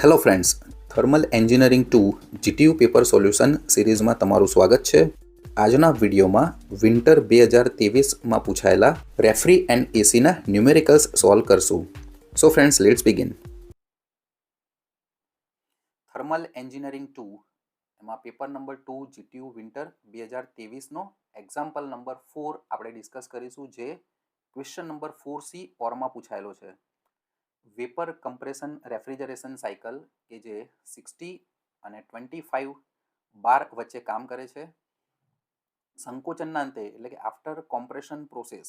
Hello friends, thermal engineering 2 GTU paper solution સિરીઝમાં તમારું સ્વાગત છે. આજના વિડીયોમાં વિન્ટર 2023માં પૂછાયેલા રેફરી એન્ડ એસીના ન્યુમેરિકલ્સ સોલ્વ કરશું. So friends, let's begin. Thermal engineering 2 એમાં પેપર નંબર 2 જીટીયુ વિન્ટર 2023નો એક્ઝામ્પલ નંબર 4 આપણે ડિસ્કસ કરીશું, જે ક્વેશ્ચન નંબર 4C ઓરમાં પૂછાયેલો છે. વેપર કમ્પ્રેશન રેફ્રિજરેશન સાયકલ કે જે 60 અને 25 બાર વચ્ચે કામ કરે છે. સંકોચનના અંતે એટલે કે after compression process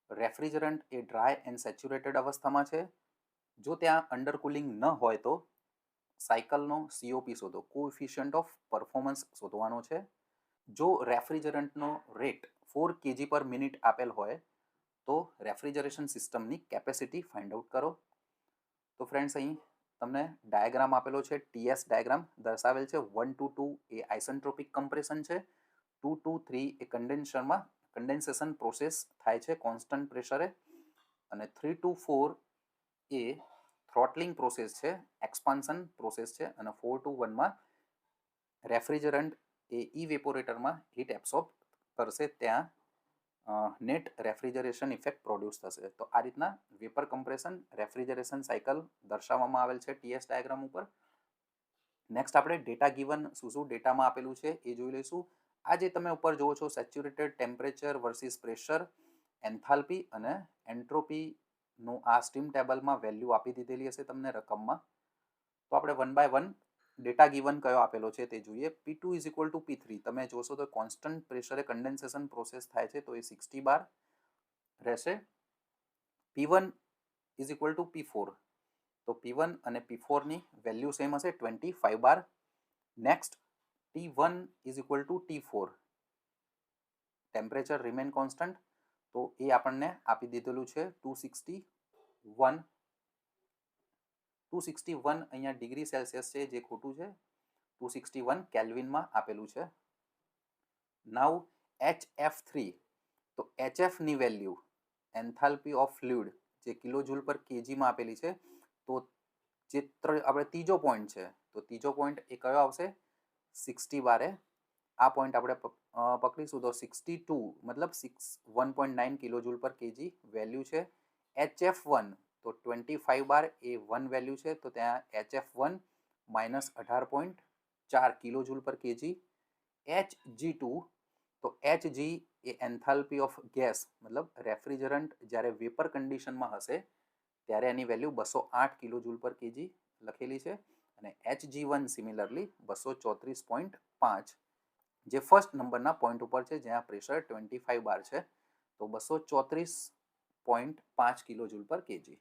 refrigerant A dry and saturated અવસ્થામાં છે. જો ત્યાં અંડરકુલિંગ ન હોય તો સાયકલનો COP શોધો, કોએફિશિયન્ટ ઓફ પરફોર્મન્સ શોધવાનો છે. જો રેફ્રિજરન્ટનો રેટ 4 kg પર મિનિટ આપેલ હોય તો રેફ્રિજરેશન સિસ્ટમની કેપેસિટી ફાઇન્ડ આઉટ કરો. તો ફ્રેન્ડ્સ, અહીં તમને ડાયાગ્રામ આપેલો છે, TS ડાયાગ્રામ દર્શાવેલ છે. 1 to 2 એ આઇસેન્ટ્રોપિક કમ્પ્રેશન છે, 2 to 3 એ કન્ડેન્સેશન પ્રોસેસ થાય છે કોન્સ્ટન્ટ પ્રેશરે, અને 3 to 4 એ થ્રોટલિંગ પ્રોસેસ છે, એક્સપાન્શન પ્રોસેસ છે, અને 4 to 1માં રેફ્રિજરન્ટ એ ઇવેપોરેટરમાં હીટ એબ્સોર્બ કરશે, ત્યાં નેટ રેફ્રિજરેશન ઇફેક્ટ પ્રોડ્યુસ થશે. તો આ રીતના વેપર કમ્પ્રેશન રેફ્રિજરેશન સાયકલ દર્શાવવામાં આવેલ છે TS ડાયાગ્રામ ઉપર. નેક્સ્ટ આપણે ડેટા ગિવન શું ડેટામાં આપેલું છે એ જોઈ લઈશું. આ જે તમે ઉપર જુઓ છો, saturated temperature versus pressure, enthalpy અને એન્ટ્રોપીનું આ સ્ટીમ ટેબલમાં વેલ્યુ આપી દીધેલી હશે તમને રકમમાં. તો આપણે 1 by 1 ડેટા ગિવન કયો આપેલો છે તે જોઈએ. P2 is equal two P3 તમે જોશો તો કોન્સ્ટન્ટ પ્રેશરે કન્ડેન્સેશન પ્રોસેસ થાય છે, તો એ 60 બાર રહેશે. P1 is equal two P4 તો P1 અને P4ની વેલ્યુ સેમ હશે, 25 bar. Next T1 is equal to T4, temperature remain constant, તો એ આપણને આપી દીધેલું છે 261. અહીંયા ડિગ્રી સેલ્સિયસ છે જે ખોટું છે, 261 કેલ્વિનમાં આપેલું છે. નાઉ HF3, તો HFની વેલ્યુ એન્થાલ્પી ઓફ ફ્લુઇડ જે કિલોજૂલ પર કેજીમાં આપેલી છે. તો જે આપણે ત્રીજો પોઈન્ટ છે, તો ત્રીજો પોઈન્ટ એ કયો આવશે 60 બારે. આ પોઈન્ટ આપણે પકડીશું તો 62 મતલબ 1.9 કિલોજૂલ પર કેજી વેલ્યુ છે. HF1 તો 25 બાર એ 1 વેલ્યુ છે, તો ત્યાં HF1 માઇનસ 18.4 કિલોજૂલ પર કેજી. Hg2 તો Hg A enthalpy of gas મતલબ રેફ્રિજરન્ટ જ્યારે વેપર કન્ડિશનમાં હશે ત્યારે એની વેલ્યુ 208 કિલોજૂલ પર કેજી લખેલી છે. અને Hg1 સિમિલરલી 234.5, જે ફર્સ્ટ નંબરના પોઈન્ટ ઉપર છે જ્યાં પ્રેશર 25 બાર છે, તો 234.5 કિલોજૂલ પર કેજી.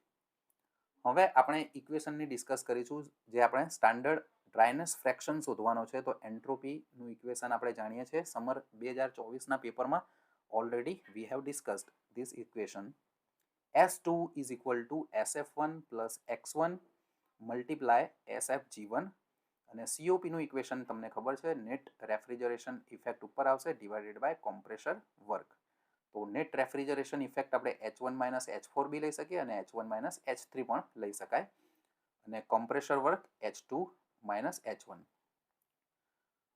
હવે આપણે ઇક્વેશનની ડિસ્કસ કરીશું, જે આપણે સ્ટાન્ડર્ડ ડ્રાયનેસ ફ્રેક્શન શોધવાનો છે. તો એન્ટ્રોપીનું ઇક્વેશન આપણે જાણીએ છીએ, સમર 2024ના પેપરમાં already we have discussed this equation. S2 is equal two SF1 plus X1 multiply SFG1, અને COPનું ઇક્વેશન તમને ખબર છે, નેટ રેફ્રિજરેશન ઇફેક્ટ ઉપર આવશે ડિવાઇડેડ બાય કોમ્પ્રેશર વર્ક. તો નેટ રેફ્રિજરેશન ઇફેક્ટ આપણે H1 માઇનસ H4 બી લઈ શકીએ અને H1 માઇનસ H3 પણ લઈ શકાય, અને કોમ્પ્રેશર વર્ક H2 માઇનસ H1.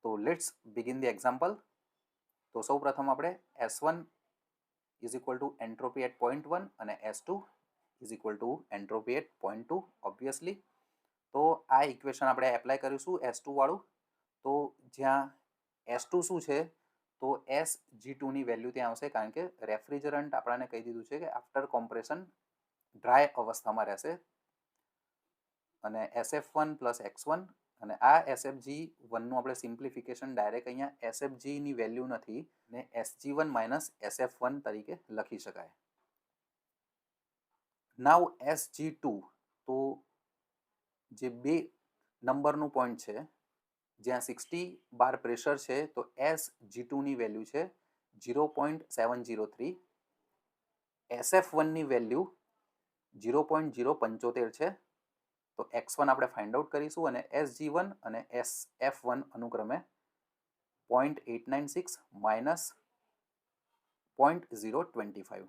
તો લેટ્સ બિગિન ધ એક્ઝામ્પલ. તો સૌ પ્રથમ આપણે S1 is equal two entropy eight point 1 અને S2 is equal two entropy eight point 2 obviously. તો આ ઇક્વેશન આપણે એપ્લાય કરીશું S2 વાળું. તો જ્યાં S2 શું છે, તો Sg2ની વેલ્યુ ત્યાં આવશે, કારણ કે રેફ્રિજરન્ટ આપણને કહી દીધું છે કે આફ્ટર કોમ્પ્રેશન ડ્રાય અવસ્થામાં રહેશે. અને SF1 પ્લસ X1, અને આ SFG1નું આપણે સિમ્પ્લિફિકેશન ડાયરેક્ટ અહીંયા SFGની વેલ્યુ નથી ને SG1 માઇનસ SF1 તરીકે લખી શકાય. નાઉ SG2, તો જે 2 નંબરનું પોઈન્ટ છે જ્યાં 60 બાર પ્રેશર છે, તો SG2ની વેલ્યુ છે 0.703, SF1ની વેલ્યુ 0.075 છે. તો X1 આપણે ફાઇન્ડ આઉટ કરીશું, અને SG1 અને SF1 અનુક્રમે 0.896 માઇનસ 0.025.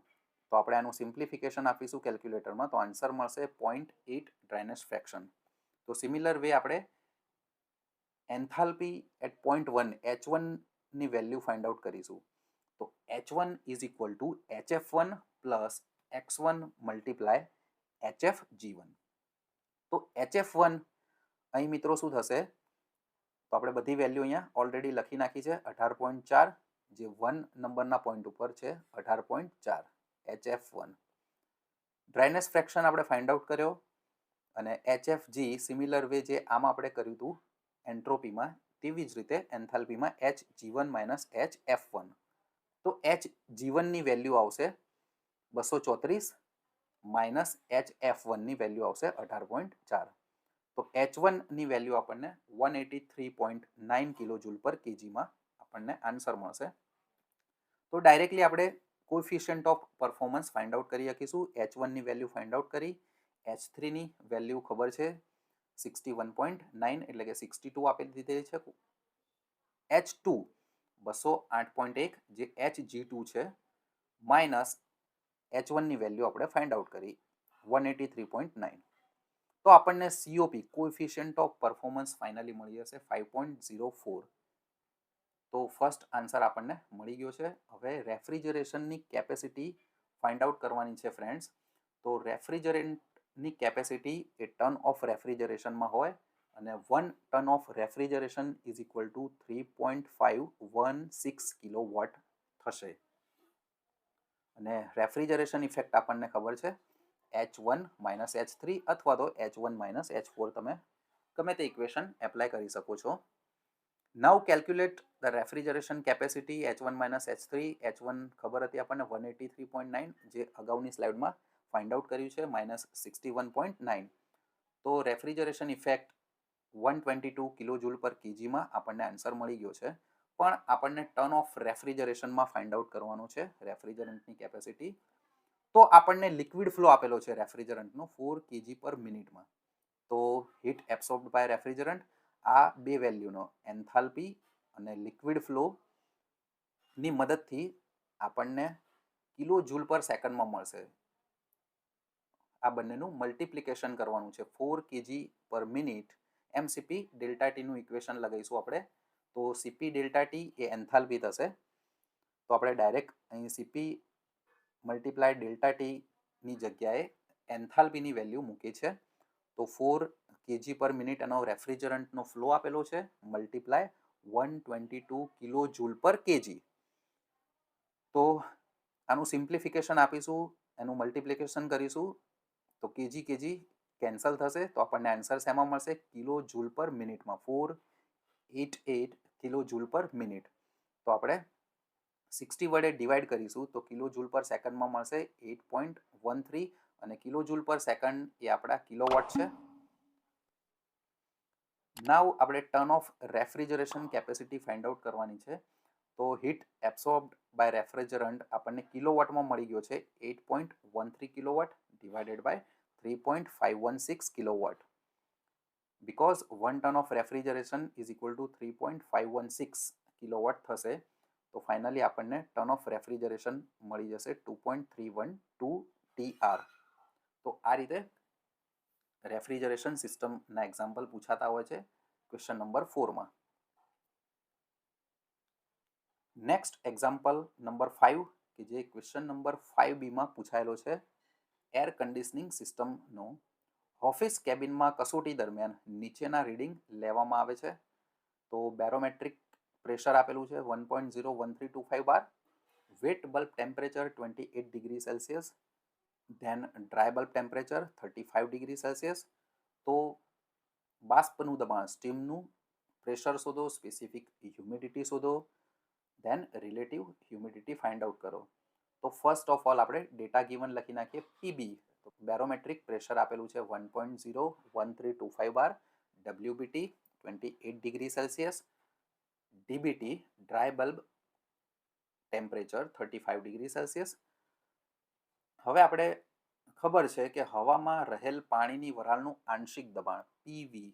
તો આપણે આનું સિમ્પ્લિફિકેશન આપીશું કેલ્ક્યુલેટરમાં, તો આન્સર મળશે 0.8 ડ્રાયનેસ ફ્રેક્શન. તો સિમિલર વે આપણે એન્થાલ્પી એટ પોઈન્ટ 1 H1 ની વેલ્યુ ફાઇન્ડ આઉટ કરીશું. તો H1 is equal two HF1 plus X1 multiply HFG1. તો HF1 અહીં મિત્રો શું થશે, તો આપણે બધી વેલ્યુ અહીંયા ઓલરેડી લખી નાખી છે. 18.4 જે 1 નંબરના પોઈન્ટ ઉપર છે, 18.4 HF1. ડ્રાયનેસ ફ્રેક્શન આપણે ફાઇન્ડ આઉટ કર્યો અને HFG સિમિલર વે જે આમાં આપણે કર્યું હતું એન્ટ્રોપીમાં, તેવી જ રીતે એન્થાલ્પીમાં HG1 માઇનસ HF1. તો HG1 ની વેલ્યુ આવશે 234 માઇનસ HF1 ની વેલ્યુ આવશે 18.4. તો H1 ની વેલ્યુ આપણને 183.9 કિલો જૂલ પર કેજીમાં આપણને આન્સર મળશે. તો ડાયરેક્ટલી આપણે coefficient of performance find out કરી શકીશું. H1 ની વેલ્યુ ફાઇન્ડ આઉટ કરી, H3 ની વેલ્યુ ખબર છે 61.9 એટલે કે 62 આપી દીધેલી છે. H2 208.1 જે HG2 છે માઇનસ H1 ની વેલ્યુ આપણે ફાઇન્ડ આઉટ કરી 183.9. તો આપણને COP coefficient of performance finally મળી જશે 5.04. તો ફર્સ્ટ આન્સર આપણને મળી ગયો છે. હવે રેફ્રિજરેશનની કેપેસિટી ફાઇન્ડ આઉટ કરવાની છે ફ્રેન્ડ્સ. તો રેફ્રિજરેન્ટની કેપેસિટી એ ટન ઓફ રેફ્રિજરેશનમાં હોય અને 1 ton of refrigeration is equal to 3.516 kilowatt થશે. અને રેફ્રિજરેશન ઇફેક્ટ આપણને ખબર છે H1 માઇનસ H3 અથવા તો H1 માઇનસ H4, તમે ગમે તે ઇક્વેશન એપ્લાય કરી શકો છો. Now calculate the refrigeration capacity H1 minus H3. H1 ખબર હતી આપણને 183.9 જે અગાઉની સ્લાઇડમાં ફાઇન્ડ આઉટ કર્યું છે માઇનસ 61.9. તો રેફ્રિજરેશન ઇફેક્ટ 122 કિલો જૂલ પર કેજીમાં આપણને આન્સર મળી ગયો છે. પણ આપણને ટર્ન ઓફ રેફ્રિજરેશનમાં ફાઇન્ડ આઉટ કરવાનું છે રેફ્રિજરન્ટની કેપેસિટી. તો આપણને લિક્વિડ ફ્લો આપેલો છે રેફ્રિજરન્ટનો 4 kg પર મિનિટમાં. તો હીટ એબ્સોર્બ્ડ બાય રેફ્રિજરન્ટ, આ બે વેલ્યુનો એન્થાલ્પી અને લિક્વિડ ફ્લોની મદદથી આપણને કિલો જૂલ પર સેકન્ડમાં મળશે. આ બંનેનું મલ્ટિપ્લિકેશન કરવાનું છે 4 kg પર મિનિટ. MCP ડેલ્ટા ટીનું ઇક્વેશન લગાવીશું આપણે. તો CP ડેલ્ટા ટી એ એન્થાલ્પી થશે. તો આપણે ડાયરેક્ટ અહીં CP મલ્ટીપ્લાય ડેલ્ટા ટીની જગ્યાએ એન્થાલ્પીની વેલ્યુ મૂકી છે. તો 4 kg પર મિનિટ એનો રેફ્રિજરન્ટનો ફ્લો આપેલો છે મલ્ટીપ્લાય 122 કિલો જૂલ પર કેજી. તો આનું સિમ્પ્લિફિકેશન આપીશું, એનું મલ્ટિપ્લિકેશન કરીશું તો કેજી કેજી કેન્સલ થશે. તો આપણને આન્સર શેમાં મળશે? કિલો જૂલ પર મિનિટમાં 488 કિલો જૂલ પર મિનિટ. તો આપણે 60 વડે ડિવાઈડ કરીશું તો કિલો જૂલ પર સેકન્ડમાં મળશે 8.13 અને કિલો જૂલ પર સેકન્ડ એ આપણા કિલોવોટ છે. નાવ આપણે turn off refrigeration capacity find out કરવાની છે. તો હીટ એબ્સોર્બ્ડ બાય રેફ્રિજરન્ટ આપણને કિલોવોટમાં મળી ગયો છે 8.13 kilowatt divided by 3.516 kilowatt. because 1 ton of refrigeration is equal to 3.516 kilowatt થશે. તો ફાઇનલી આપણને ટર્ન ઓફ રેફ્રિજરેશન મળી જશે 2.312 TR. તો આ રીતે રેફ્રિજરેશન સિસ્ટમના એક્ઝામ્પલ પૂછાતા હોય છે ક્વેશ્ચન નંબર 4માં. નેક્સ્ટ એક્ઝામ્પલ નંબર 5 કે જે ક્વેશ્ચન નંબર 5B માં પૂછાયેલો છે એર કન્ડિશનિંગ સિસ્ટમનો. ઓફિસ કેબિનમાં કસોટી દરમિયાન નીચેના રીડિંગ લેવામાં આવે છે. તો બેરોમેટ્રિક પ્રેશર આપેલું છે 1.01325 bar, wet bulb temperature 28 degree Celsius, then dry bulb temperature 35 degree Celsius. તો બાષ્પનું દબાણ સ્ટીમનું, પ્રેશર શોધો, સ્પેસિફિક હ્યુમિડિટી શોધો, then relative humidity find out કરો. તો ફર્સ્ટ ઓફ ઓલ આપણે ડેટા ગિવન લખી નાખીએ પીબી. તો બેરોમેટ્રિક પ્રેશર આપેલું છે 1.01325 bar, WBT 28 degree Celsius, DBT dry bulb temperature 35 degree Celsius. હવે આપણે ખબર છે કે હવામાં રહેલ પાણીની વરાળનું આંશિક દબાણ પીવી.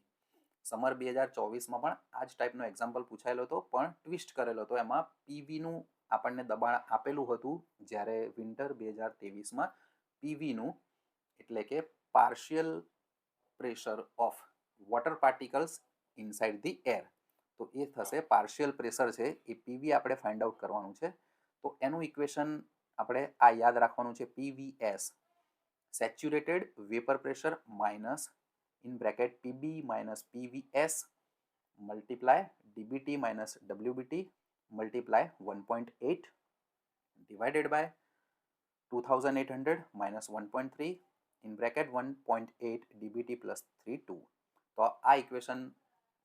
સમર 2024માં પણ આ જ ટાઈપનો એક્ઝામ્પલ પૂછાયેલો હતો પણ ટ્વિસ્ટ કરેલો હતો. એમાં પીવીનું આપણને દબાણ આપેલું હતું, જ્યારે વિન્ટર 2023માં પીવીનું એટલે કે partial pressure of water particles inside the air. તો એ થશે પાર્શિયલ પ્રેશર છે એ પીવી આપણે ફાઇન્ડ આઉટ કરવાનું છે. તો એનું ઇક્વેશન આપણે આ યાદ રાખવાનું છે, PVS saturated vapour pressure minus in bracket PB minus PVS multiply DBT minus WBT multiply 1.8 divided by 2800 minus 1.3 in bracket 1.8 dbt plus 32. તો આ ઇક્વેશન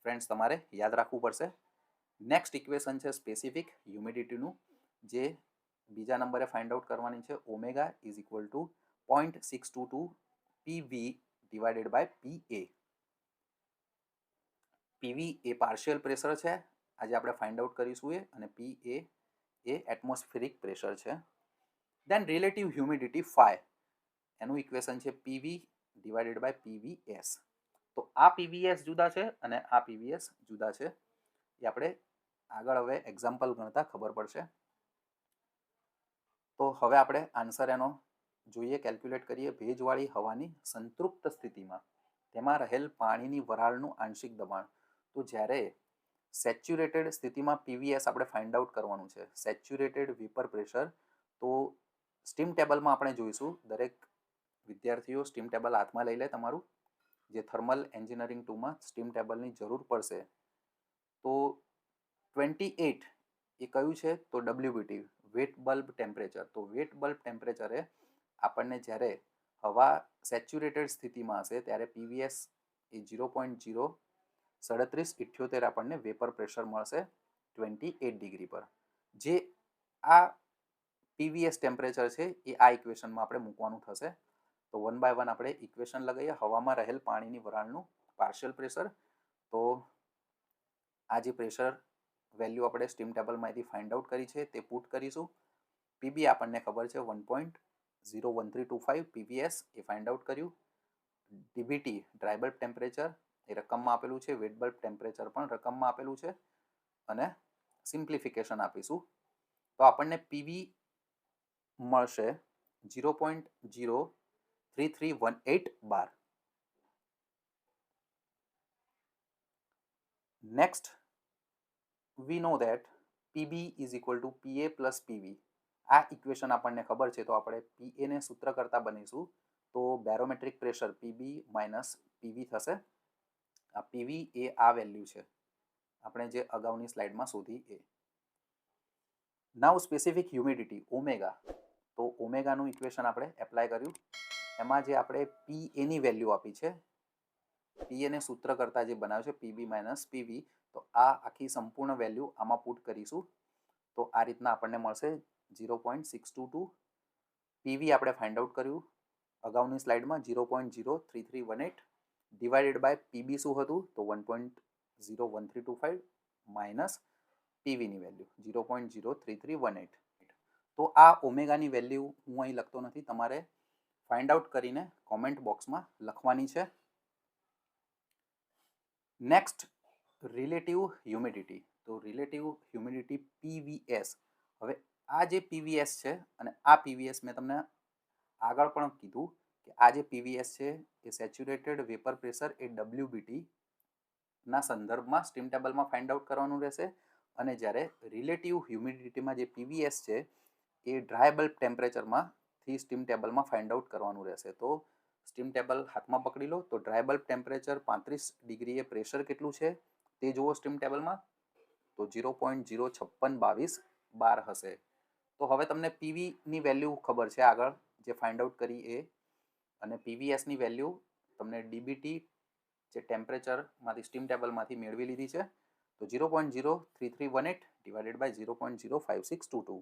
ફ્રેન્ડ્સ તમારે યાદ રાખવું પડશે. નેક્સ્ટ ઇક્વેશન છે સ્પેસિફિક હ્યુમિડિટીનું, જે બીજા નંબરે ફાઇન્ડ આઉટ કરવાની છે. Omega is equal to 0.622 PV divided by PA. PV એ પાર્શિયલ પ્રેશર છે, આજે આપણે ફાઇન્ડ આઉટ કરીશું એ, અને પીએ એ એટમોસ્ફિરિક પ્રેશર છે. દેન રિલેટિવ હ્યુમિડિટી ફાઈ, એનું ઇક્વેશન છે પીવી ડિવાઇડેડ બાય પીવીએસ. તો આ પીવીએસ જુદા છે અને આ પીવીએસ જુદા છે. એ આપણે આગળ હવે એક્ઝામ્પલ ગણતા ખબર પડશે. તો હવે આપણે આન્સર એનો જોઈએ, કેલ્ક્યુલેટ કરીએ. ભેજવાળી હવાની સંતૃપ્ત સ્થિતિમાં તેમાં રહેલ પાણીની વરાળનું આંશિક દબાણ. તો જ્યારે સેચ્યુરેટેડ સ્થિતિમાં પીવીએસ આપણે ફાઇન્ડ આઉટ કરવાનું છે, સેચ્યુરેટેડ વેપર પ્રેશર. તો સ્ટીમ ટેબલમાં આપણે જોઈશું, દરેક વિદ્યાર્થીઓ સ્ટીમ ટેબલ હાથમાં લઈ લે તમારું, જે થર્મલ એન્જિનિયરિંગ 2માં સ્ટીમ ટેબલની જરૂર પડશે. તો 28 એ કયું છે? તો ડબલ્યુબીટી, વેટ બલ્બ ટેમ્પરેચર. તો વેટ બલ્બ ટેમ્પરેચરે આપણને જ્યારે હવા સેચ્યુરેટેડ સ્થિતિમાં હશે ત્યારે પીવીએસ એ 0.03778 આપણને વેપર પ્રેશર મળશે 28 ડિગ્રી પર. જે આ પીવીએસ ટેમ્પરેચર છે એ આ ઇક્વેશનમાં આપણે મૂકવાનું થશે. તો 1 બાય 1 આપણે ઇક્વેશન લગાવીએ. હવામાં રહેલ પાણીની વરાળનું પાર્શિયલ પ્રેશર. તો આ જે પ્રેશર વેલ્યુ આપણે સ્ટીમ ટેબલમાંથી ફાઇન્ડ આઉટ કરી છે તે પુટ કરીશું. પીબી આપણને ખબર છે 1.01325 પીવીએસ એ ફાઇન્ડ આઉટ કર્યું. ડીબીટી ડ્રાય બલ્બ ટેમ્પરેચર એ રકમમાં આપેલું છે, વેટ બલ્બ ટેમ્પરેચર પણ રકમમાં આપેલું છે, અને સિમ્પ્લિફિકેશન આપીશું. તો આપણને પીવી મળશે 0.03318 bar. Next we know that PB is equal to PA plus PV. આ ઇક્વેશન આપણને ખબર છે, તો આપણે પીએને સૂત્ર કરતા બનીશું. તો barometric pressure PB minus PV થશે. આ પીવી એ આ વેલ્યુ છે આપણે જે અગાઉની સ્લાઇડમાં શોધી એ. નાઉ સ્પેસિફિક હ્યુમિડિટી ઓમેગા. તો ઓમેગાનું ઇક્વેશન આપણે એપ્લાય કર્યું. એમાં જે આપણે પી એની વેલ્યુ આપી છે, પી એને સૂત્ર કરતાં જે બનાવ્યું છે પીબી માઇનસ પીવી, તો આ આખી સંપૂર્ણ વેલ્યુ આમાં પુટ કરીશું. તો આ રીતના આપણને મળશે 0.622. પીવી આપણે ફાઇન્ડ આઉટ કર્યું અગાઉની સ્લાઇડમાં 0.03318 ડિવાઇડેડ બાય પીબી શું હતું? તો 1.01325 માઇનસ પીવીની વેલ્યુ 0.03318. તો આ ઓમેગાની વેલ્યુ હું અહીં લખતો નથી, તમારે ફાઇન્ડ આઉટ કરીને કોમેન્ટ બોક્સમાં લખવાની છે. Next relative humidity. તો રિલેટિવ હ્યુમિડિટી પીવીએસ. હવે આ જે પીવીએસ છે અને આ પીવીએસ મેં તમને આગળ પણ કીધું કે આ જે પીવીએસ છે એ સેચ્યુરેટેડ વેપર પ્રેશર એ ડબલ્યુબીટીના સંદર્ભમાં સ્ટીમ ટેબલમાં ફાઇન્ડ આઉટ કરવાનું રહેશે. અને જ્યારે રિલેટિવ હ્યુમિડિટીમાં જે પીવીએસ છે એ ડ્રાય બલ્બ ટેમ્પરેચરમાંથી સ્ટીમ ટેબલમાં ફાઇન્ડ આઉટ કરવાનું રહેશે. તો સ્ટીમ ટેબલ હાથમાં પકડી લો. તો ડ્રાય બલ્બ ટેમ્પરેચર 35 ડિગ્રીએ પ્રેશર કેટલું છે તે જુઓ સ્ટીમ ટેબલમાં. તો 0.05622 બાર હશે. તો હવે તમને પીવીની વેલ્યુ ખબર છે આગળ જે ફાઇન્ડ આઉટ કરી એ, અને પીવીએસની વેલ્યુ તમને ડીબીટી જે ટેમ્પરેચરમાંથી સ્ટીમ ટેબલમાંથી મેળવી લીધી છે. તો 0.03318 ડિવાઇડેડ બાય 0.05622.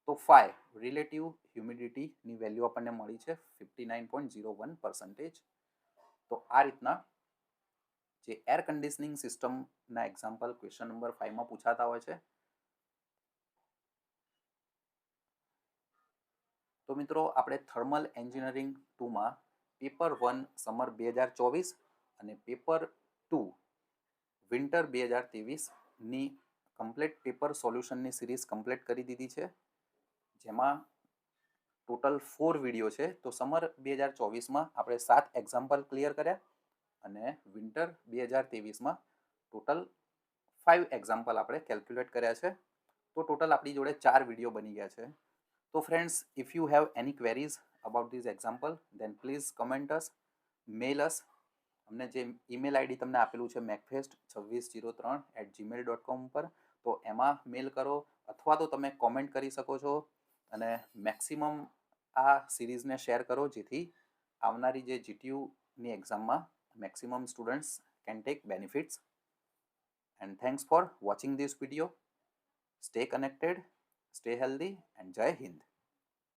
તો 5 રિલેટિવ હ્યુમિડિટીની વેલ્યુ આપણને મળી છે 59.01%. તો આ રીતના જે એર કન્ડિશનિંગ સિસ્ટમના એક્ઝામ્પલ ક્વેશ્ચન નંબર 5માં પૂછાતા હોય છે. તો મિત્રો આપણે થર્મલ એન્જિનિયરિંગ 2માં પેપર 1 સમર 2024 અને પેપર 2 વિન્ટર 2023ની કમ્પ્લીટ પેપર સોલ્યુશનની સિરીઝ કમ્પ્લીટ કરી દીધી છે, જેમાં ટોટલ 4 વિડીયો છે. તો સમર 2024માં આપણે 7 એક્ઝામ્પલ ક્લિયર કર્યા અને વિન્ટર 2023માં ટોટલ 5 એક્ઝામ્પલ આપણે કેલ્ક્યુલેટ કર્યા છે. તો ટોટલ આપણી જોડે 4 વિડીયો બની ગયા છે. તો friends, if you have any queries about these example then please comment us, mail us. અમને જે ઈમેલ આઈડી તમને આપેલું છે macfest2603@gmail.com ઉપર, તો એમાં મેલ કરો, અથવા તો તમે કોમેન્ટ કરી શકો છો. અને મેક્સિમમ આ સિરીઝને શેર કરો, જેથી આવનારી જે જીટીયુની એક્ઝામમાં maximum students can take benefits. And thanks for watching this video. Stay connected, stay healthy, and Jai Hind.